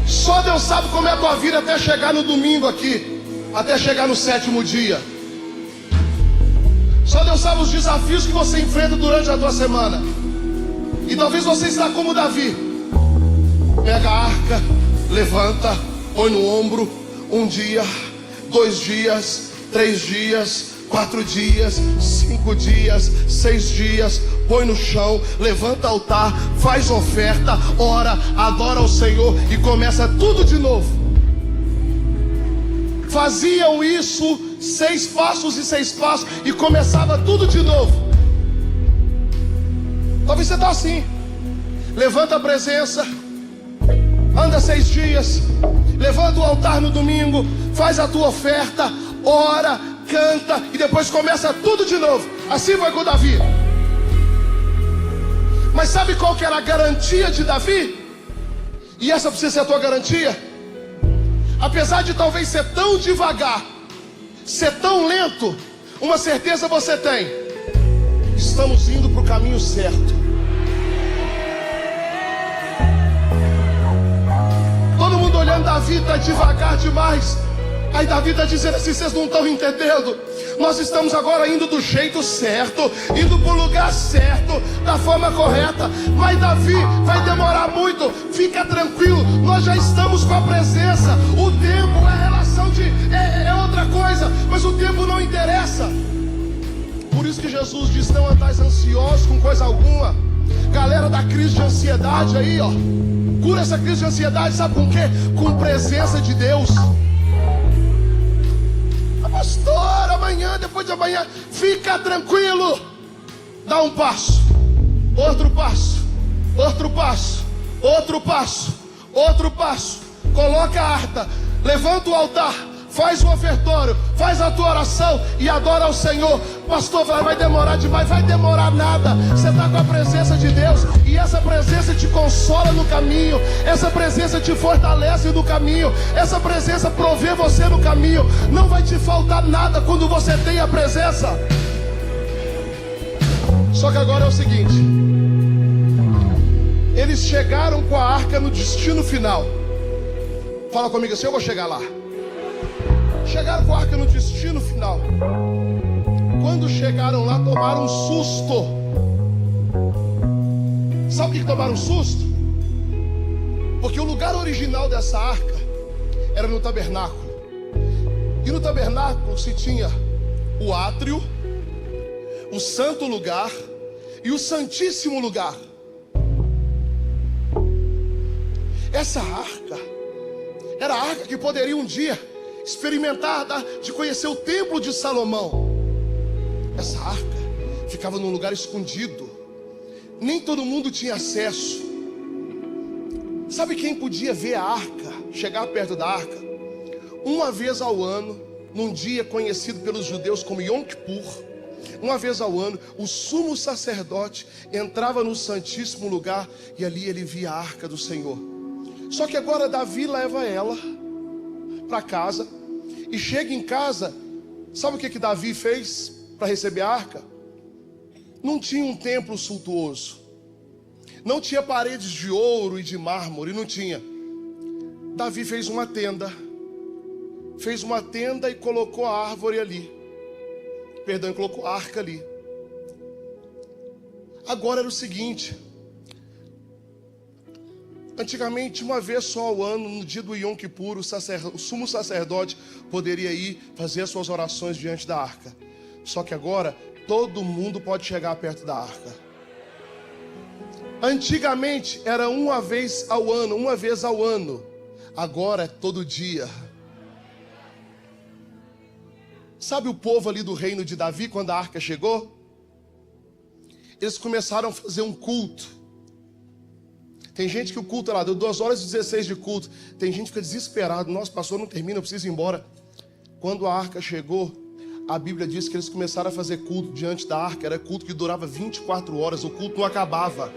Só Deus sabe como é a tua vida até chegar no domingo aqui, até chegar no 7º dia. Só Deus sabe os desafios que você enfrenta durante a tua semana. E talvez você está como Davi. Pega a arca, levanta, põe no ombro, 1 dia, 2 dias, 3 dias, 4 dias, 5 dias, 6 dias, põe no chão, levanta altar, faz oferta, ora, adora ao Senhor e começa tudo de novo. Faziam isso 6 passos e 6 passos e começava tudo de novo. Talvez você está assim, levanta a presença, anda 6 dias, levanta o altar no domingo, faz a tua oferta, ora, canta e depois começa tudo de novo. Assim foi com Davi. Mas sabe qual que era a garantia de Davi? E essa precisa ser a tua garantia. Apesar de talvez ser tão devagar, ser tão lento, uma certeza você tem: estamos indo para o caminho certo. Todo mundo olhando, Davi está devagar demais. Aí Davi está dizendo assim: vocês não estão entendendo. Nós estamos agora indo do jeito certo, indo para o lugar certo, da forma correta. Mas Davi, vai demorar muito. Fica tranquilo, nós já estamos com a presença. O tempo é relação de... é outra coisa, mas o tempo não interessa. Por isso que Jesus diz: não andais ansiosos com coisa alguma. Galera da crise de ansiedade aí, ó, cura essa crise de ansiedade, sabe com o quê? Com presença de Deus. Pastor, amanhã, depois de amanhã, fica tranquilo. Dá um passo, outro passo, outro passo, outro passo, outro passo. Coloca a harpa, levanta o altar, faz o ofertório, faz a tua oração e adora ao Senhor. Pastor, vai demorar demais. Vai demorar nada. Você está com a presença de Deus, e essa presença te consola no caminho, essa presença te fortalece no caminho, essa presença provê você no caminho. Não vai te faltar nada quando você tem a presença. Só que agora é o seguinte: eles chegaram com a arca no destino final. Fala comigo assim: eu vou chegar lá. Chegaram com a arca no destino final. Quando chegaram lá, tomaram um susto. Sabe o que tomaram um susto? Porque o lugar original dessa arca era no tabernáculo. E no tabernáculo se tinha o átrio, o santo lugar e o santíssimo lugar. Essa arca era a arca que poderia um dia experimentar de conhecer o templo de Salomão. Essa arca ficava num lugar escondido, nem todo mundo tinha acesso. Sabe quem podia ver a arca, chegar perto da arca? Uma vez ao ano, num dia conhecido pelos judeus como Yom Kippur, uma vez ao ano, o sumo sacerdote entrava no santíssimo lugar e ali ele via a arca do Senhor. Só que agora Davi leva ela para casa, e chega em casa. Sabe o que Davi fez para receber a arca? Não tinha um templo suntuoso, não tinha paredes de ouro e de mármore, não tinha. Davi fez uma tenda e colocou a árvore ali. Perdão, colocou a arca ali. Agora era o seguinte: antigamente, uma vez só ao ano, no dia do Yom Kippur, o sumo sacerdote poderia ir fazer as suas orações diante da arca. Só que agora, todo mundo pode chegar perto da arca. Antigamente, era uma vez ao ano. Agora é todo dia. Sabe o povo ali do reino de Davi, quando a arca chegou? Eles começaram a fazer um culto. Tem gente que o culto lá deu 2h16 de culto. Tem gente que fica desesperado: nossa, pastor, não termina, eu preciso ir embora. Quando a arca chegou, a Bíblia diz que eles começaram a fazer culto diante da arca. Era culto que durava 24 horas, o culto não acabava.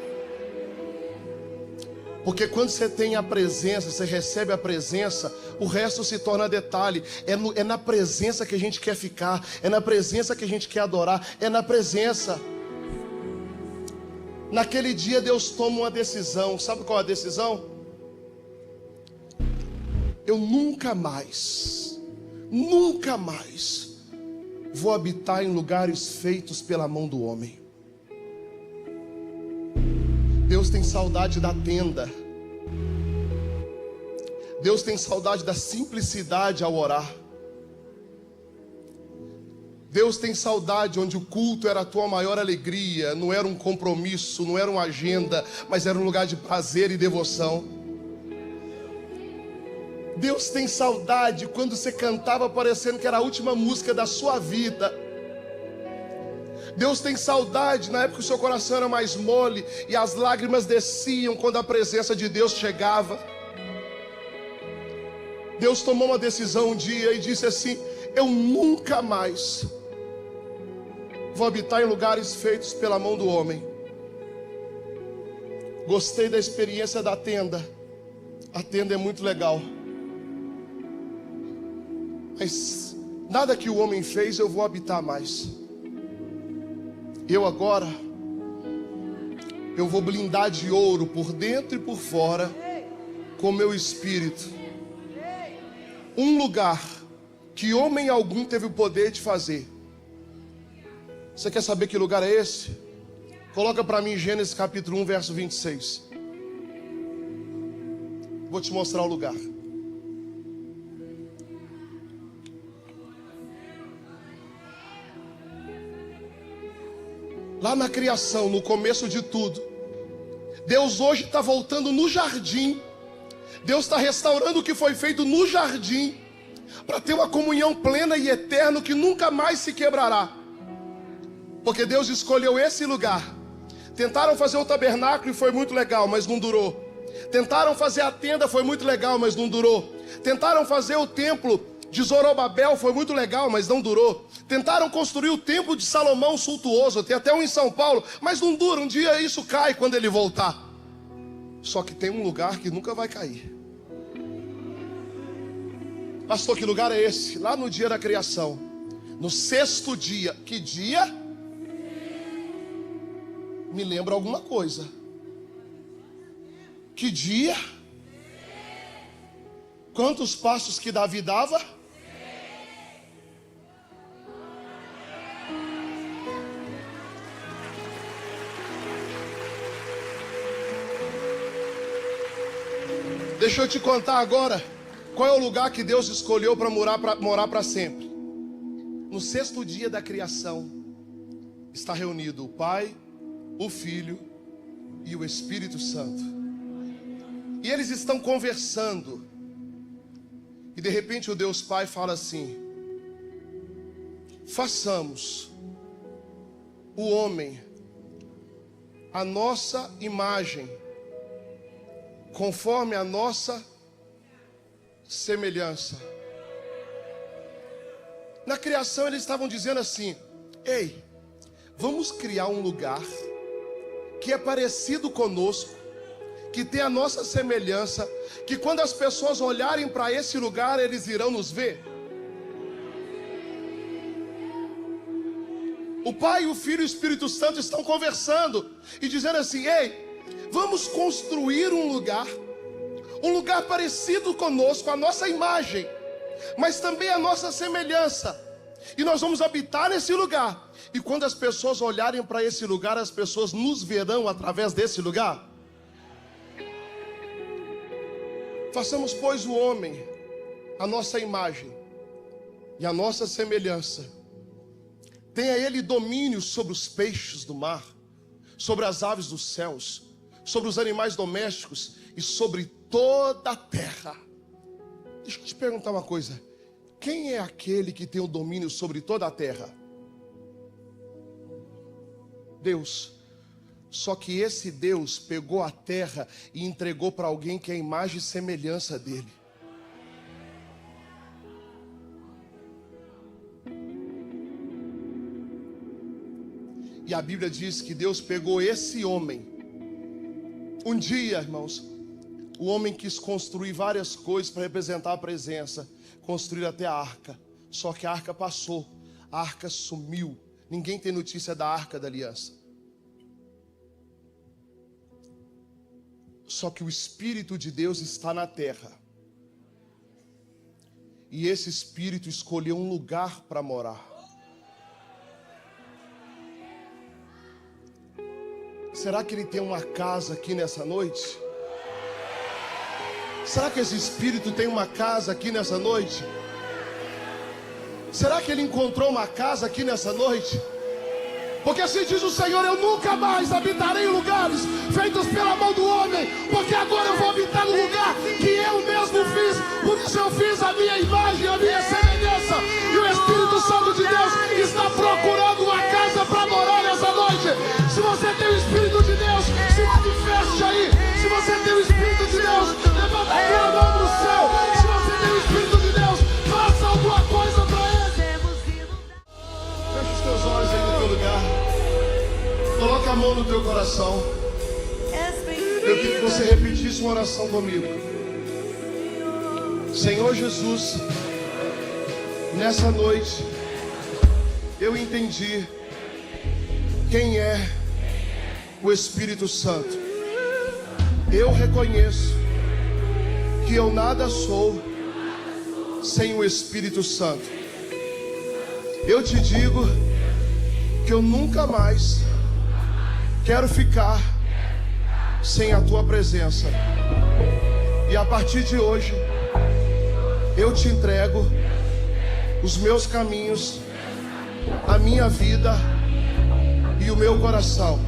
Porque quando você tem a presença, você recebe a presença, o resto se torna detalhe. É na presença que a gente quer ficar, é na presença que a gente quer adorar, é na presença. Naquele dia Deus toma uma decisão. Sabe qual é a decisão? Eu nunca mais vou habitar em lugares feitos pela mão do homem. Deus tem saudade da tenda. Deus tem saudade da simplicidade ao orar. Deus tem saudade onde o culto era a tua maior alegria. Não era um compromisso, não era uma agenda, mas era um lugar de prazer e devoção. Deus tem saudade quando você cantava parecendo que era a última música da sua vida. Deus tem saudade na época que o seu coração era mais mole e as lágrimas desciam quando a presença de Deus chegava. Deus tomou uma decisão um dia e disse assim: eu nunca mais vou habitar em lugares feitos pela mão do homem. Gostei da experiência da tenda. A tenda é muito legal, mas nada que o homem fez eu vou habitar mais. Eu agora, eu vou blindar de ouro por dentro e por fora com meu espírito um lugar que homem algum teve o poder de fazer. Você quer saber que lugar é esse? Coloca para mim Gênesis capítulo 1, verso 26. Vou te mostrar o lugar. Lá na criação, no começo de tudo, Deus hoje está voltando no jardim. Deus está restaurando o que foi feito no jardim, para ter uma comunhão plena e eterna que nunca mais se quebrará. Porque Deus escolheu esse lugar. Tentaram fazer o tabernáculo e foi muito legal, mas não durou. Tentaram fazer a tenda, foi muito legal, mas não durou. Tentaram fazer o templo de Zorobabel, foi muito legal, mas não durou. Tentaram construir o templo de Salomão suntuoso, tem até um em São Paulo, mas não dura, um dia isso cai quando ele voltar. Só que tem um lugar que nunca vai cair. Pastor, que lugar é esse? Lá no dia da criação, no sexto dia. Que dia? Me lembra alguma coisa. Que dia? Quantos passos que Davi dava? Deixa eu te contar agora qual é o lugar que Deus escolheu para morar para sempre. No sexto dia da criação está reunido o Pai, o Filho e o Espírito Santo. E eles estão conversando. E de repente o Deus Pai fala assim: façamos o homem a nossa imagem, conforme a nossa semelhança. Na criação eles estavam dizendo assim: ei, vamos criar um lugar que é parecido conosco, que tem a nossa semelhança, que quando as pessoas olharem para esse lugar, eles irão nos ver. O Pai, o Filho e o Espírito Santo estão conversando e dizendo assim: ei, vamos construir um lugar parecido conosco, a nossa imagem, mas também a nossa semelhança. E nós vamos habitar nesse lugar. E quando as pessoas olharem para esse lugar, as pessoas nos verão através desse lugar. Façamos, pois, o homem a nossa imagem e a nossa semelhança. Tenha ele domínio sobre os peixes do mar, sobre as aves dos céus, sobre os animais domésticos e sobre toda a terra. Deixa eu te perguntar uma coisa: quem é aquele que tem o domínio sobre toda a terra? Deus. Só que esse Deus pegou a terra e entregou para alguém que é a imagem e semelhança dele. E a Bíblia diz que Deus pegou esse homem. Um dia, irmãos, o homem quis construir várias coisas para representar a presença. Construir até a arca. Só que a arca passou. A arca sumiu. Ninguém tem notícia da arca da aliança. Só que o Espírito de Deus está na terra. E esse Espírito escolheu um lugar para morar. Será que ele tem uma casa aqui nessa noite? Será que esse Espírito tem uma casa aqui nessa noite? Será que ele encontrou uma casa aqui nessa noite? Porque assim diz o Senhor: eu nunca mais habitarei em lugares feitos pela mão do homem, porque agora eu vou habitar no lugar que eu mesmo fiz. Por isso eu fiz a minha imagem, a minha semelhança. E o Espírito Santo de Deus está procurando uma casa para morar nessa noite. Se você tem o Espírito de Deus, se manifeste aí. Se você tem o Espírito de Deus, levanta a tua mão no céu. Se você tem o Espírito de Deus, faça alguma coisa para ele. Fecha os teus olhos aí no teu lugar. Coloca a mão no teu coração. Eu queria que você repetisse uma oração comigo. Senhor Jesus, nessa noite eu entendi quem é o Espírito Santo. Eu reconheço que eu nada sou sem o Espírito Santo. Eu te digo que eu nunca mais quero ficar sem a tua presença. E a partir de hoje eu te entrego os meus caminhos, a minha vida e o meu coração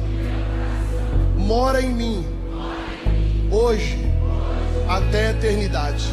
mora em mim hoje até a eternidade.